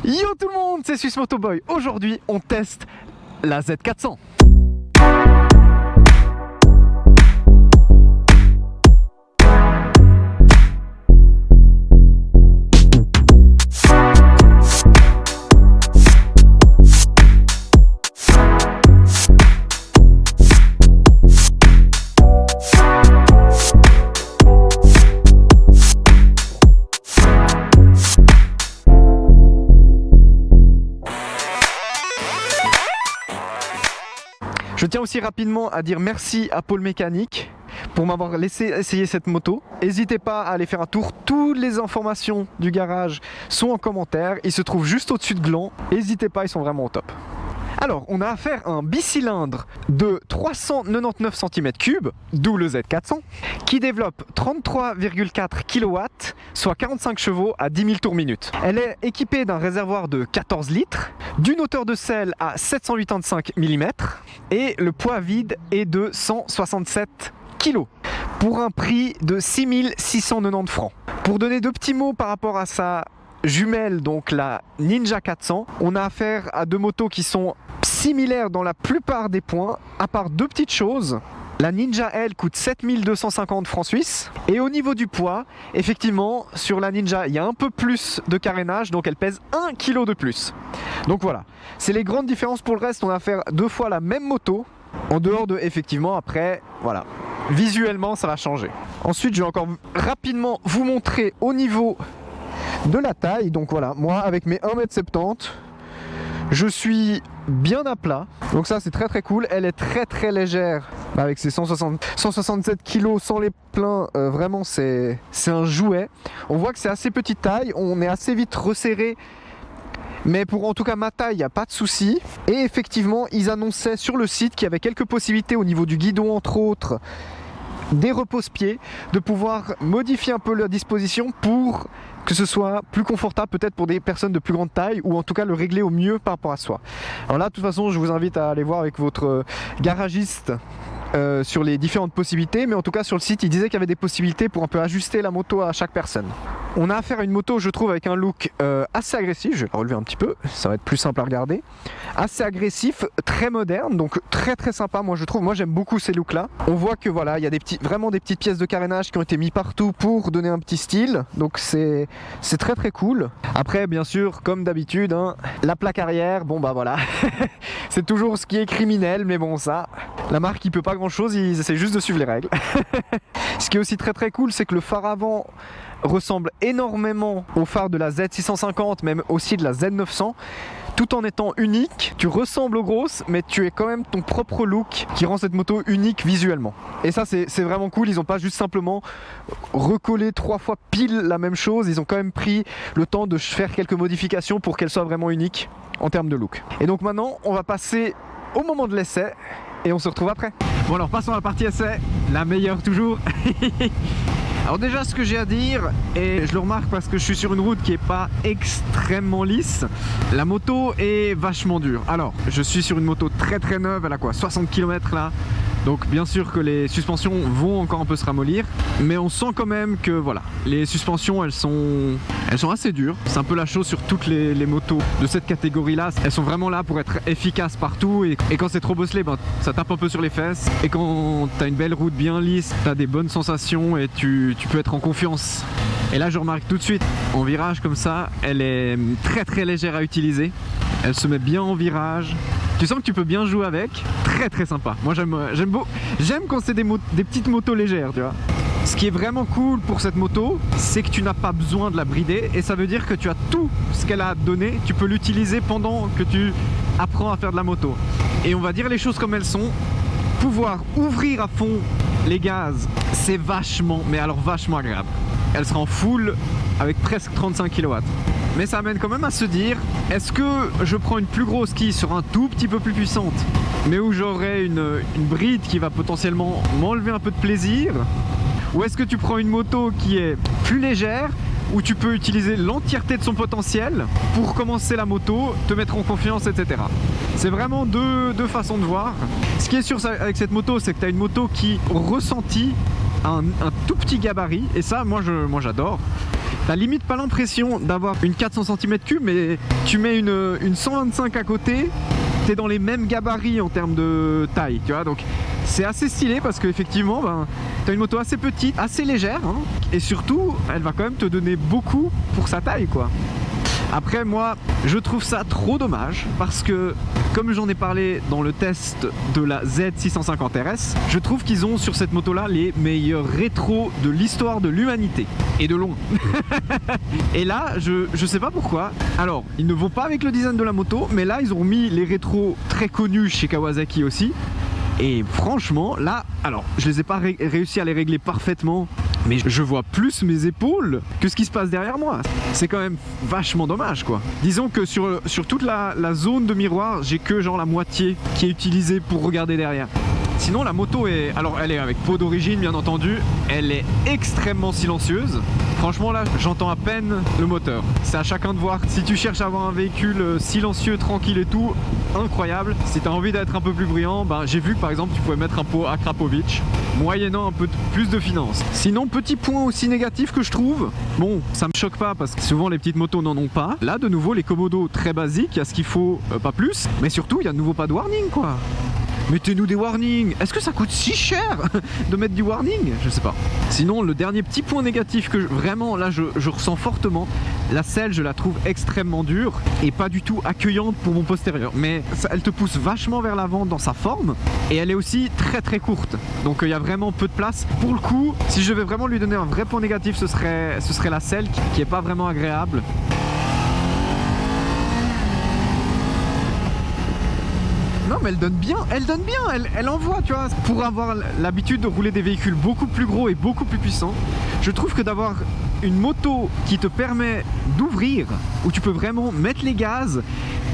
Yo tout le monde, c'est Swiss Motoboy. Aujourd'hui, on teste la Z400. Je tiens aussi rapidement à dire merci à Pôle Mécanique pour m'avoir laissé essayer cette moto. N'hésitez pas à aller faire un tour. Toutes les informations du garage sont en commentaire. Ils se trouvent juste au-dessus de Gland. N'hésitez pas, ils sont vraiment au top. Alors, on a affaire à un bicylindre de 399 cm3, d'où le Z400, qui développe 33,4 kW, soit 45 chevaux à 10 000 tours minute. Elle est équipée d'un réservoir de 14 litres, d'une hauteur de selle à 785 mm, et le poids vide est de 167 kg, pour un prix de 6 690 francs. Pour donner deux petits mots par rapport à sa jumelle, donc la Ninja 400, on a affaire à deux motos qui sont similaires dans la plupart des points, à part deux petites choses. La Ninja L coûte 7 250 francs suisses, et au niveau du poids, effectivement, sur la Ninja, il y a un peu plus de carénage, donc elle pèse 1 kg de plus. Donc voilà, c'est les grandes différences. Pour le reste, on a affaire deux fois la même moto, en dehors de, effectivement, après, voilà, visuellement, ça va changer. Ensuite, je vais encore rapidement vous montrer au niveau de la taille. Donc voilà, moi avec mes 1,70 m, je suis bien à plat, donc ça c'est très cool. Elle est très légère avec ses 167 kg sans les pleins. Vraiment c'est un jouet. On voit que c'est assez petite taille, on est assez vite resserré, mais pour en tout cas ma taille, il n'y a pas de souci. Et effectivement, ils annonçaient sur le site qu'il y avait quelques possibilités au niveau du guidon, entre autres des repose-pieds, de pouvoir modifier un peu la disposition pour que ce soit plus confortable, peut-être pour des personnes de plus grande taille, ou en tout cas le régler au mieux par rapport à soi. Alors là, de toute façon, je vous invite à aller voir avec votre garagiste sur les différentes possibilités, mais en tout cas sur le site, il disait qu'il y avait des possibilités pour un peu ajuster la moto à chaque personne. On a affaire à une moto, je trouve, avec un look assez agressif. Je vais la relever un petit peu, ça va être plus simple à regarder. Assez agressif, très moderne, donc très sympa, moi je trouve. Moi j'aime beaucoup ces looks là. On voit que voilà, il y a vraiment des petites pièces de carénage qui ont été mis partout pour donner un petit style, donc c'est très cool. Après, bien sûr, comme d'habitude, hein, la plaque arrière, bon bah voilà, c'est toujours ce qui est criminel, mais bon, ça, la marque il peut pas grand chose, ils essaient juste de suivre les règles. Ce qui est aussi très cool, c'est que le phare avant ressemble énormément au phare de la Z650, même aussi de la Z900, tout en étant unique. Tu ressembles aux grosses, mais tu es quand même ton propre look qui rend cette moto unique visuellement. Et ça c'est vraiment cool. Ils n'ont pas juste simplement recollé 3 fois pile la même chose, ils ont quand même pris le temps de faire quelques modifications pour qu'elle soit vraiment unique en termes de look. Et donc maintenant on va passer au moment de l'essai et on se retrouve après. Bon alors passons à la partie essai, la meilleure toujours. Alors déjà, ce que j'ai à dire, et je le remarque parce que je suis sur une route qui est pas extrêmement lisse, la moto est vachement dure. Alors je suis sur une moto très neuve, elle a quoi, 60 km là, donc bien sûr que les suspensions vont encore un peu se ramollir, mais on sent quand même que voilà, les suspensions elles sont assez dures. C'est un peu la chose sur toutes les motos de cette catégorie là, elles sont vraiment là pour être efficaces partout, et quand c'est trop bosselé, ben, ça tape un peu sur les fesses, et quand t'as une belle route bien lisse, t'as des bonnes sensations et tu peux être en confiance. Et là je remarque tout de suite, en virage comme ça, elle est très légère à utiliser, elle se met bien en virage, tu sens que tu peux bien jouer avec, très sympa. Moi j'aime quand c'est des petites motos légères, tu vois. Ce qui est vraiment cool pour cette moto, c'est que tu n'as pas besoin de la brider, et ça veut dire que tu as tout ce qu'elle a à te donner, tu peux l'utiliser pendant que tu apprends à faire de la moto. Et on va dire les choses comme elles sont, pouvoir ouvrir à fond les gaz, c'est vachement, mais alors vachement agréable. Elle sera en full avec presque 35 kW. Mais ça amène quand même à se dire, est-ce que je prends une plus grosse quille sur un tout petit peu plus puissante, mais où j'aurai une bride qui va potentiellement m'enlever un peu de plaisir, ou est-ce que tu prends une moto qui est plus légère, où tu peux utiliser l'entièreté de son potentiel pour commencer la moto, te mettre en confiance, etc. C'est vraiment deux façons de voir. Ce qui est sûr avec cette moto, c'est que tu as une moto qui ressentit un tout petit gabarit, et ça moi j'adore. T'as limite pas l'impression d'avoir une 400 cm3, mais tu mets une 125 à côté, t'es dans les mêmes gabarits en termes de taille, tu vois. Donc c'est assez stylé parce qu'effectivement, ben, t'as une moto assez petite, assez légère, hein, et surtout, elle va quand même te donner beaucoup pour sa taille, quoi. Après, moi, je trouve ça trop dommage parce que, comme j'en ai parlé dans le test de la Z650 RS, je trouve qu'ils ont sur cette moto-là les meilleurs rétros de l'histoire de l'humanité. Et de loin. Et là, je sais pas pourquoi. Alors, ils ne vont pas avec le design de la moto, mais là, ils ont mis les rétros très connus chez Kawasaki aussi. Et franchement, là, alors, je les ai pas réussi à les régler parfaitement, mais je vois plus mes épaules que ce qui se passe derrière moi. C'est quand même vachement dommage, quoi. Disons que sur toute la zone de miroir, j'ai que genre la moitié qui est utilisée pour regarder derrière. Sinon, la moto est... Alors, elle est avec peau d'origine, bien entendu. Elle est extrêmement silencieuse. Franchement, là, j'entends à peine le moteur. C'est à chacun de voir. Si tu cherches à avoir un véhicule silencieux, tranquille et tout, incroyable. Si tu as envie d'être un peu plus bruyant, ben, j'ai vu que, par exemple, tu pouvais mettre un pot Akrapovic, moyennant un peu plus de finance. Sinon, petit point aussi négatif que je trouve, bon, ça me choque pas parce que souvent, les petites motos n'en ont pas. Là, de nouveau, les Komodo très basiques, il y a ce qu'il faut, pas plus. Mais surtout, il y a de nouveau pas de warning, quoi. Mettez-nous des warnings. Est-ce que ça coûte si cher de mettre du warning? Je sais pas. Sinon, le dernier petit point négatif que vraiment là je ressens fortement, la selle, je la trouve extrêmement dure et pas du tout accueillante pour mon postérieur. Mais ça, elle te pousse vachement vers l'avant dans sa forme et elle est aussi très très courte. Donc il y a vraiment peu de place. Pour le coup, si je devais vraiment lui donner un vrai point négatif, ce serait la selle qui est pas vraiment agréable. Non, mais elle donne bien, elle envoie, tu vois. Pour avoir l'habitude de rouler des véhicules beaucoup plus gros et beaucoup plus puissants, je trouve que d'avoir une moto qui te permet d'ouvrir, où tu peux vraiment mettre les gaz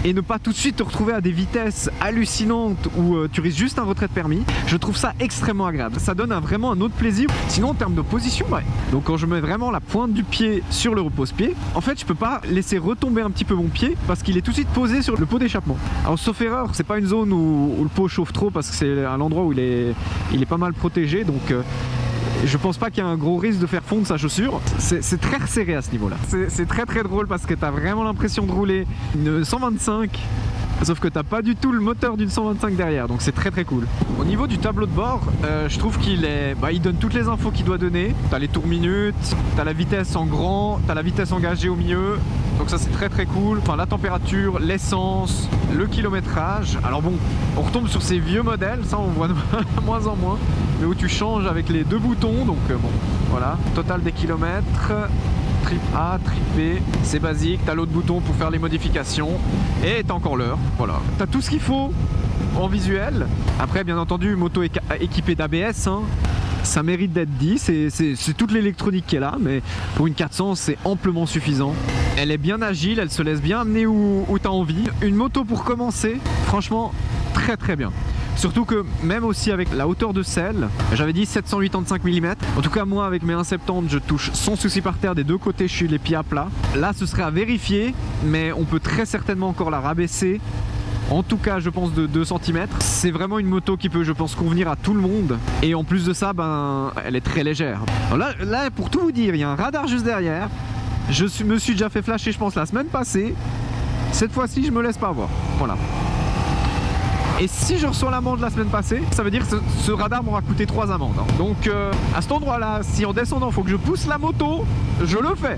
et ne pas tout de suite te retrouver à des vitesses hallucinantes où tu risques juste un retrait de permis, je trouve ça extrêmement agréable. Ça donne vraiment un autre plaisir. Sinon, en termes de position, ouais. Donc quand je mets vraiment la pointe du pied sur le repose-pied, en fait, je peux pas laisser retomber un petit peu mon pied parce qu'il est tout de suite posé sur le pot d'échappement. Alors, sauf erreur, c'est pas une zone où le pot chauffe trop parce que c'est un endroit où il est pas mal protégé, donc je pense pas qu'il y a un gros risque de faire fondre sa chaussure. C'est très resserré à ce niveau là. C'est très très drôle parce que tu as vraiment l'impression de rouler une 125, sauf que t'as pas du tout le moteur d'une 125 derrière, donc c'est très très cool. Au niveau du tableau de bord, je trouve qu'il il donne toutes les infos qu'il doit donner. T'as les tours minutes, t'as la vitesse en grand, t'as la vitesse engagée au milieu, donc ça c'est très très cool. Enfin, la température, l'essence, le kilométrage. Alors bon, on retombe sur ces vieux modèles, ça on voit de moins en moins, mais où tu changes avec les deux boutons, donc bon, voilà. Total des kilomètres, trip A, trip B, c'est basique, t'as l'autre bouton pour faire les modifications, et t'as encore l'heure, voilà. T'as tout ce qu'il faut en visuel. Après, bien entendu, moto équipée d'ABS, hein. Ça mérite d'être dit, c'est toute l'électronique qui est là, mais pour une 400 c'est amplement suffisant. Elle est bien agile, elle se laisse bien amener où t'as envie. Une moto pour commencer, franchement très très bien. Surtout que même aussi avec la hauteur de selle, j'avais dit 785 mm. En tout cas moi avec mes 1,70 je touche sans souci par terre des deux côtés, je suis les pieds à plat. Là ce serait à vérifier, mais on peut très certainement encore la rabaisser. En tout cas je pense de 2 cm. C'est vraiment une moto qui peut je pense convenir à tout le monde. Et en plus de ça, ben, elle est très légère. Alors là pour tout vous dire, il y a un radar juste derrière. Je me suis déjà fait flasher je pense la semaine passée. Cette fois-ci je me laisse pas avoir. Voilà. Et si je reçois l'amende la semaine passée, ça veut dire que ce radar m'aura coûté 3 amendes. Hein. Donc à cet endroit-là, si en descendant, il faut que je pousse la moto, je le fais.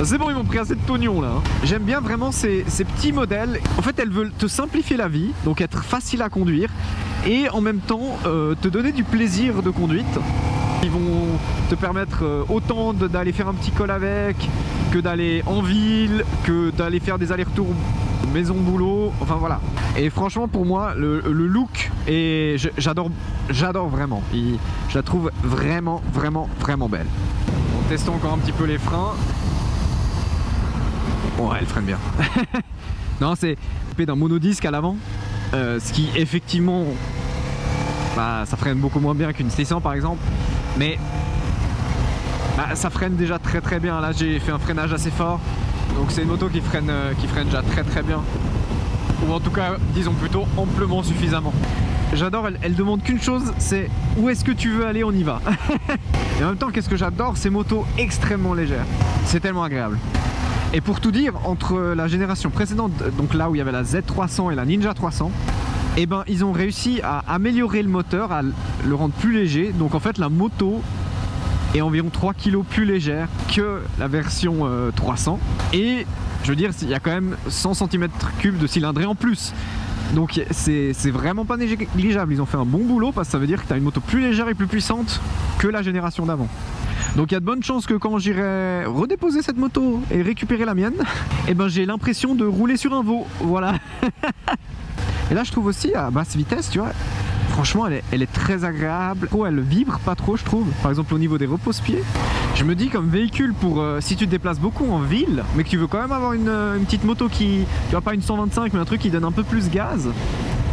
C'est bon, ils m'ont pris assez de pognon là. Hein. J'aime bien vraiment ces petits modèles. En fait, elles veulent te simplifier la vie, donc être facile à conduire, et en même temps te donner du plaisir de conduite. Ils vont te permettre autant d'aller faire un petit col avec, que d'aller en ville, que d'aller faire des allers-retours maison boulot, enfin voilà. Et franchement pour moi le look, et j'adore vraiment. Je la trouve vraiment belle. Bon, testons encore un petit peu les freins. Bon, elle freine bien. Non, c'est d'un monodisque à l'avant, ce qui effectivement ça freine beaucoup moins bien qu'une 600 par exemple, mais ça freine déjà très bien. Là j'ai fait un freinage assez fort, donc c'est une moto qui freine déjà très bien, ou en tout cas disons plutôt amplement suffisamment. J'adore, elle demande qu'une chose, c'est où est-ce que tu veux aller, on y va. Et en même temps, qu'est-ce que j'adore, ces motos extrêmement légères. C'est tellement agréable. Et pour tout dire, entre la génération précédente, donc là où il y avait la Z300 et la Ninja 300, eh ben, ils ont réussi à améliorer le moteur, à le rendre plus léger. Donc en fait, la moto est environ 3 kg plus légère que la version 300. Et je veux dire, il y a quand même 100 cm3 de cylindrée en plus. Donc c'est vraiment pas négligeable. Ils ont fait un bon boulot parce que ça veut dire que tu as une moto plus légère et plus puissante que la génération d'avant. Donc il y a de bonnes chances que quand j'irai redéposer cette moto et récupérer la mienne, eh ben j'ai l'impression de rouler sur un veau. Voilà. Et là je trouve aussi à basse vitesse, tu vois, franchement elle est très agréable. Elle vibre pas trop, je trouve. Par exemple au niveau des repose-pieds, je me dis comme véhicule pour si tu te déplaces beaucoup en ville, mais que tu veux quand même avoir une petite moto qui, tu vois, pas une 125 mais un truc qui donne un peu plus gaz,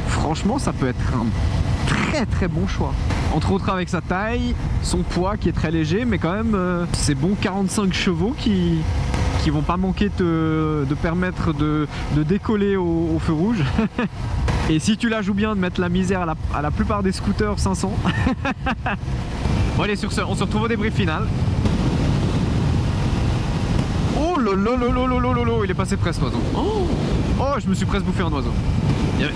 franchement ça peut être un très bon choix. Entre autres avec sa taille, son poids qui est très léger, mais quand même ces bons 45 chevaux qui vont pas manquer de permettre de décoller au feu rouge. Et si tu la joues bien, de mettre la misère à la plupart des scooters 500. Bon allez, sur ce, on se retrouve au débrief final. Oh lolo, il est passé presque l'oiseau. Oh, je me suis presque bouffé un oiseau.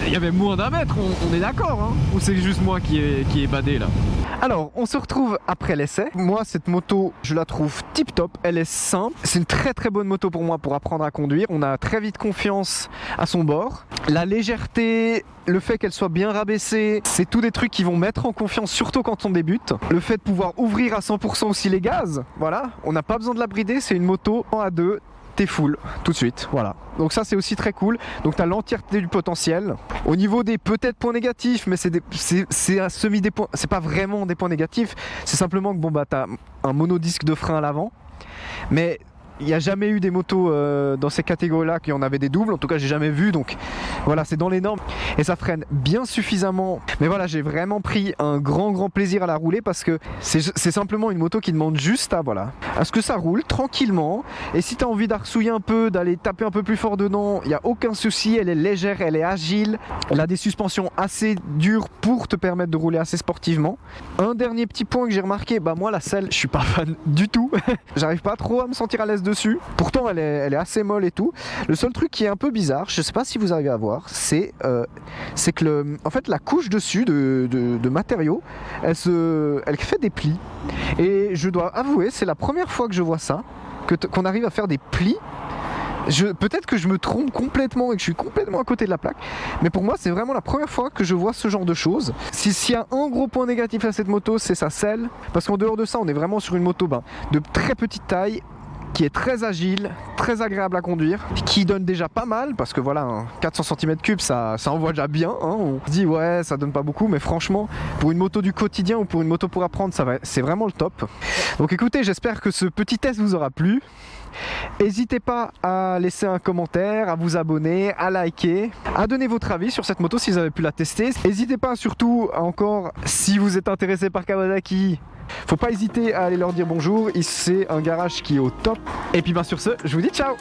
Il y avait moins d'un mètre, on est d'accord, hein? Ou c'est juste moi qui est badé là? Alors, on se retrouve après l'essai. Moi, cette moto, je la trouve tip top. Elle est simple. C'est une très bonne moto pour moi pour apprendre à conduire. On a très vite confiance à son bord. La légèreté, le fait qu'elle soit bien rabaissée, c'est tous des trucs qui vont mettre en confiance, surtout quand on débute. Le fait de pouvoir ouvrir à 100% aussi les gaz, voilà. On n'a pas besoin de la brider, c'est une moto en A2. T'es full tout de suite, voilà. Donc ça c'est aussi très cool. Donc tu as l'entièreté du potentiel. Au niveau des peut-être points négatifs, mais c'est un semi des points, c'est pas vraiment des points négatifs. C'est simplement que bon bah t'as un monodisque de frein à l'avant, mais il n'y a jamais eu des motos dans ces catégories-là qui en avaient des doubles. En tout cas, j'ai jamais vu. Donc voilà, c'est dans les normes. Et ça freine bien suffisamment. Mais voilà, j'ai vraiment pris un grand plaisir à la rouler parce que c'est simplement une moto qui demande juste à ce que ça roule tranquillement. Et si tu as envie d'arsouiller un peu, d'aller taper un peu plus fort dedans, il n'y a aucun souci. Elle est légère, elle est agile. Elle a des suspensions assez dures pour te permettre de rouler assez sportivement. Un dernier petit point que j'ai remarqué, bah moi la selle, je suis pas fan du tout. J'arrive pas trop à me sentir à l'aise dessus. Pourtant elle est assez molle et tout. Le seul truc qui est un peu bizarre, je sais pas si vous arrivez à voir, c'est que en fait la couche dessus de matériaux, elle fait des plis. Et je dois avouer, c'est la première fois que je vois ça, qu'on arrive à faire des plis. Peut-être que je me trompe complètement et que je suis complètement à côté de la plaque, mais pour moi c'est vraiment la première fois que je vois ce genre de choses. S'il y a un gros point négatif à cette moto, c'est sa selle, parce qu'en dehors de ça on est vraiment sur une moto de très petite taille, qui est très agile, très agréable à conduire, qui donne déjà pas mal, parce que voilà, 400 cm3 ça envoie déjà bien, hein. On se dit ouais ça donne pas beaucoup, mais franchement pour une moto du quotidien ou pour une moto pour apprendre, c'est vraiment le top. Donc écoutez, j'espère que ce petit test vous aura plu. N'hésitez pas à laisser un commentaire, à vous abonner, à liker, à donner votre avis sur cette moto si vous avez pu la tester. N'hésitez pas surtout encore, si vous êtes intéressé par Kawasaki, faut pas hésiter à aller leur dire bonjour, c'est un garage qui est au top. Et puis sur ce, je vous dis ciao.